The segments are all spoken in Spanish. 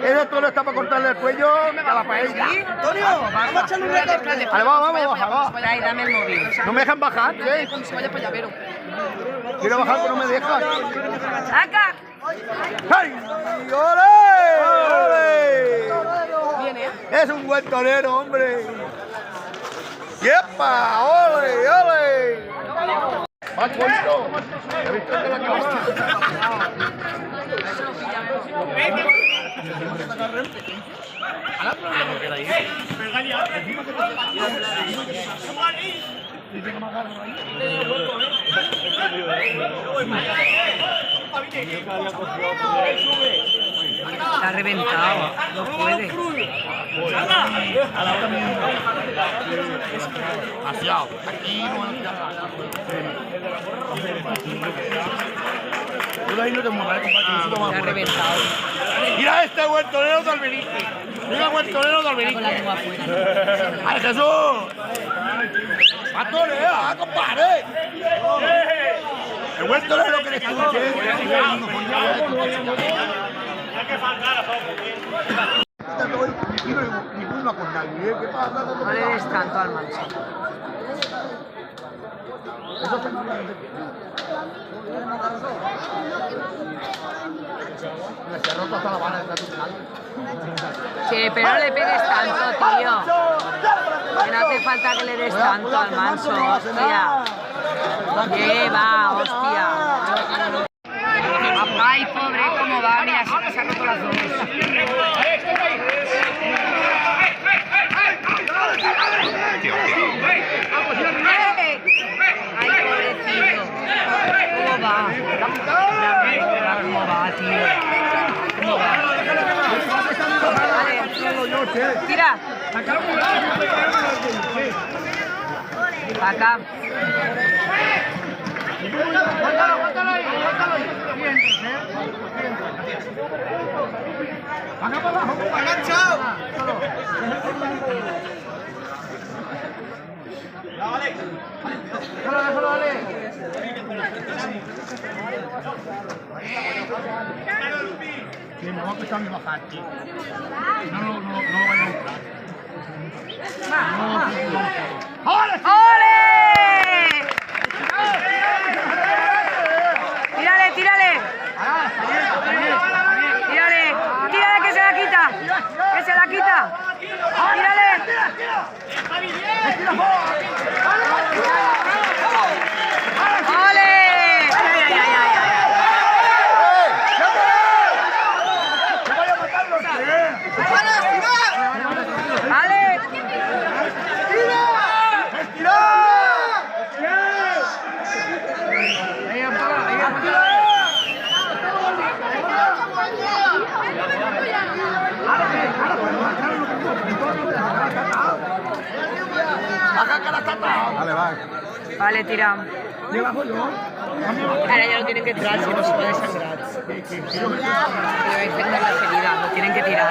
Ese toro está para cortarle el cuello a la paella. Antonio, vamos a echarle un recorte. Vale, vamos, va. Trae, dame el móvil. No me dejan bajar, ¿sí? Quiero bajar, pero no me dejan. ¡Saca! ¡Ay! ¡Ole! Viene, ¿eh? Es un buen torero, hombre. ¡Yepa! ¡Ole! ¡Ole! ¡Más bonito! ¿Has visto de la cabeza? Está reventado, no puede. Demasiado. Aquí no ahí no te muevas, Está reventado. Mira este buen torero de Alberique. Mira el buen torero de Alberique. ¡Ay, Jesús! ¡Va torear, compadre! El buen torero que le escuché. Ninguna con nadie, ¿qué pasa? No le des tanto al manso. Se ha roto hasta la bala del final. Sí, pero no le pegues tanto, tío. Que no hace falta que le des tanto al manso, hostia. Lleva, hostia. Ay, pobre, cómo va. Mira, se ha roto las dos. Ay, pobrecito. ¿Cómo va? ¿Cómo va, tío? ¿Cómo va? Vale. Tira. Acá. Déjalo, dale. Me va a costar bajar, tío. No vaya a buscar. ¡Ole! Tírale, tírale. Tírale, tírale que se la quita. Que se la quita. Tírale. ¡Ole! ¡Vale! Vale, va. Vale, tira. ¿Le bajo yo? Ahora ya lo tienen que tirar, si no se puede sangrar. Le va a infectar la ferida, lo tienen que tirar.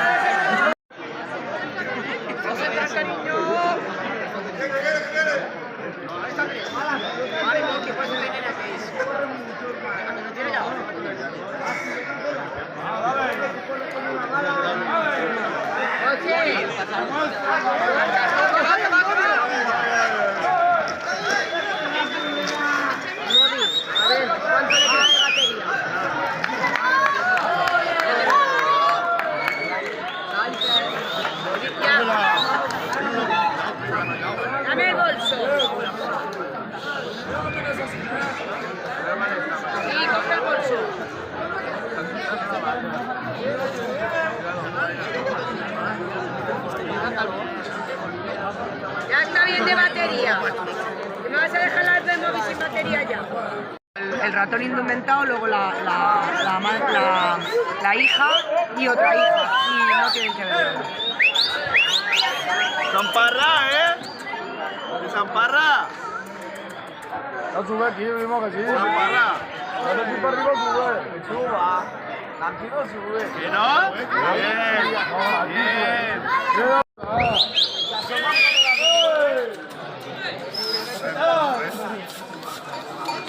Dame el bolso. Sí, coge el bolso. Ya está bien de batería. ¿Me vas a dejar las del móvil sin batería ya? El ratón indumentado, luego la hija y otra hija. Y no tienen que ver. Zamparra, ¿eh? De Zamparra. No sube aquí, mismo que sí. Zamparra. Ahora sí para arriba sube. Suba. Aquí no sube. ¿Que no? Bien. Bien.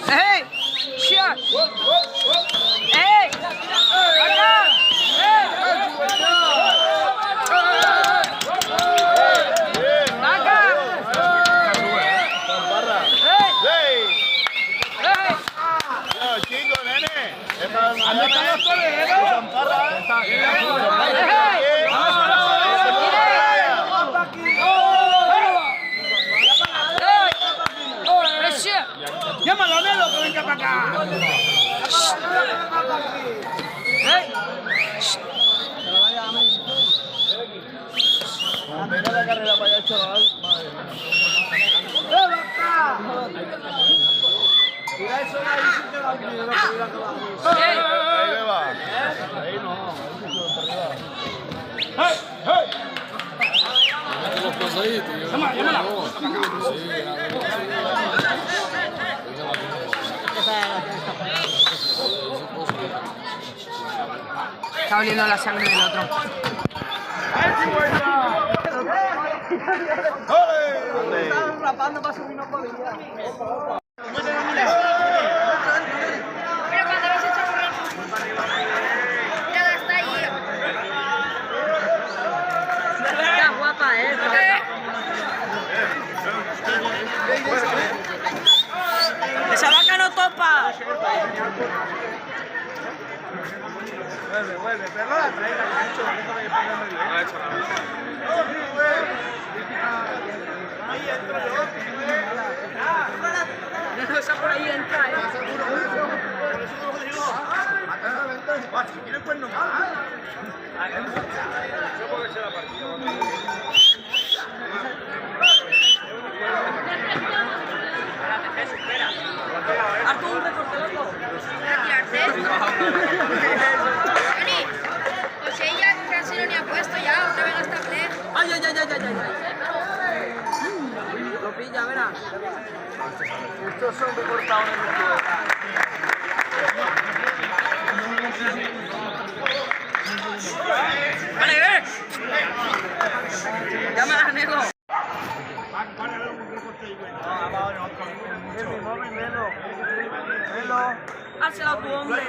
¡Hey! ¡Shot! ¡Hey! ¡Acá! ¿Dónde están los toreros? Llámalo a Nelo que venga para acá. Mira la carrera para allá, chaval. Mira eso ahí, sí te da miedo. Ahí le va. Ahí no. ¡Hey! ¡Hey! Los pasaditos, yo Llámala, llámala. Está oliendo la sangre del otro. Estaban rapando para subir, no podía. Pero cuando habéis hecho correr, ya está ahí. Está guapa, ¡Esa vaca no topa! Vuelve, pero la trae la hecho, déjame que ponga medio. No ha hecho nada. Ahí entra yo. Esa por ahí entra, Si quieres, pues no más. Yo puedo echar la partida. Artur, recorte loco. Dani, pues ella casi no ni ha puesto ya, otra vez hasta play. Ay, ay, ay, ay, ay, ay. Lo pilla, verá. Estos son recortados en el Vale, ve. Llámala a Nego. Hárselo a tu hombre.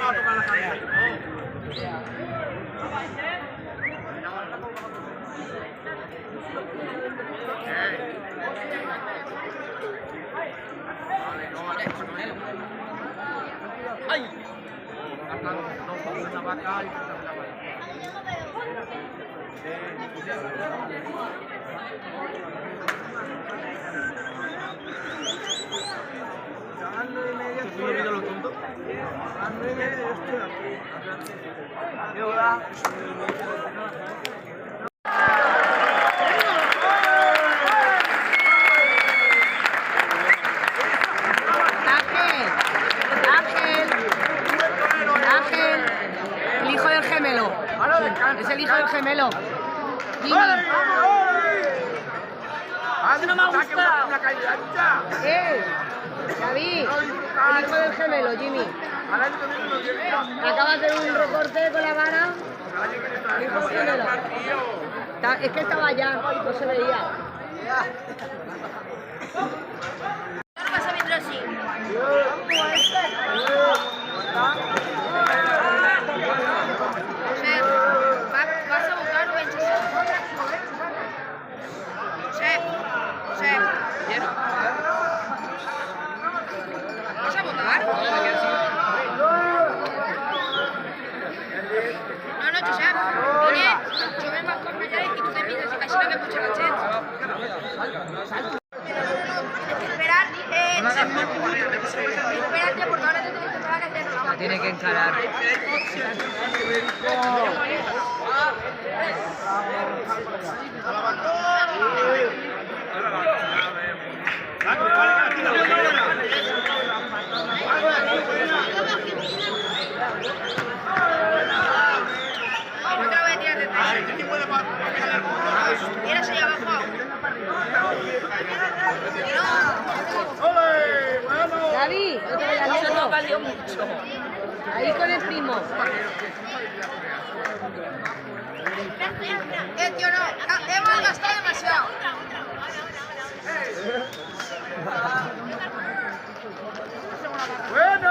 ¡Ay! Ángel, el hijo del gemelo. Es el hijo del gemelo. Jimmy. No me gusta. David, el hijo del gemelo, Jimmy. Acaba de hacer un recorte con la vara. El hijo del gemelo. Es que estaba allá, no se veía. No vas a venir así. Chef, ¿vas a votar o echas? Chef, chef. ¿Vas a votar? No, Josep, vine, jo vengo a acompanyar i tu te mides així no que puja la gent. Espérate, porque ahora te tengo que entrar a hacer. La tiene que encarar. No te lo voy a tirar desde ahí. ¿Quieres ir abajo? David, no te vayas lejos. No valió mucho. Ahí con el primo. Tío, no, hemos gastado demasiado. Bueno.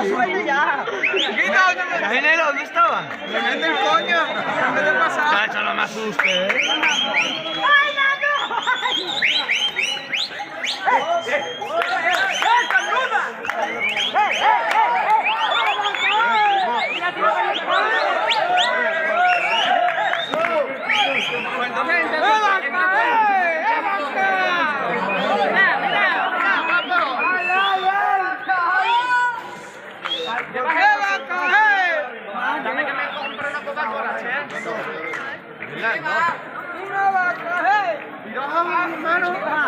sube ya. Caminero, ¿dónde estaba? Me mete el coño. En vez de pasar. Chacho, no me asuste, Dame que me compre una Coca-Cola, che.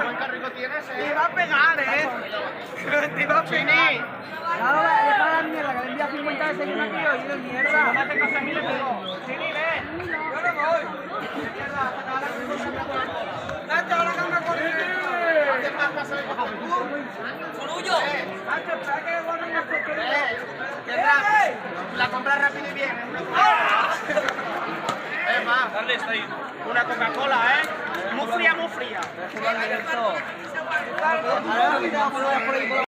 Buen carrito tienes, Te va a pegar, Te va a pegar. Claro, deja la mierda, que le envía 50 de seguir aquí y de mierda. No hace cosas miles, pero... Sí, ven. Yo no voy. Nacho, ahora que me corre. ¿Qué pasa? ¡Surullo! Nacho, espera que le ponen el la compra rápido y bien. Dale, está ahí. Una Coca-Cola, Muy fría, muy fría. Ahora,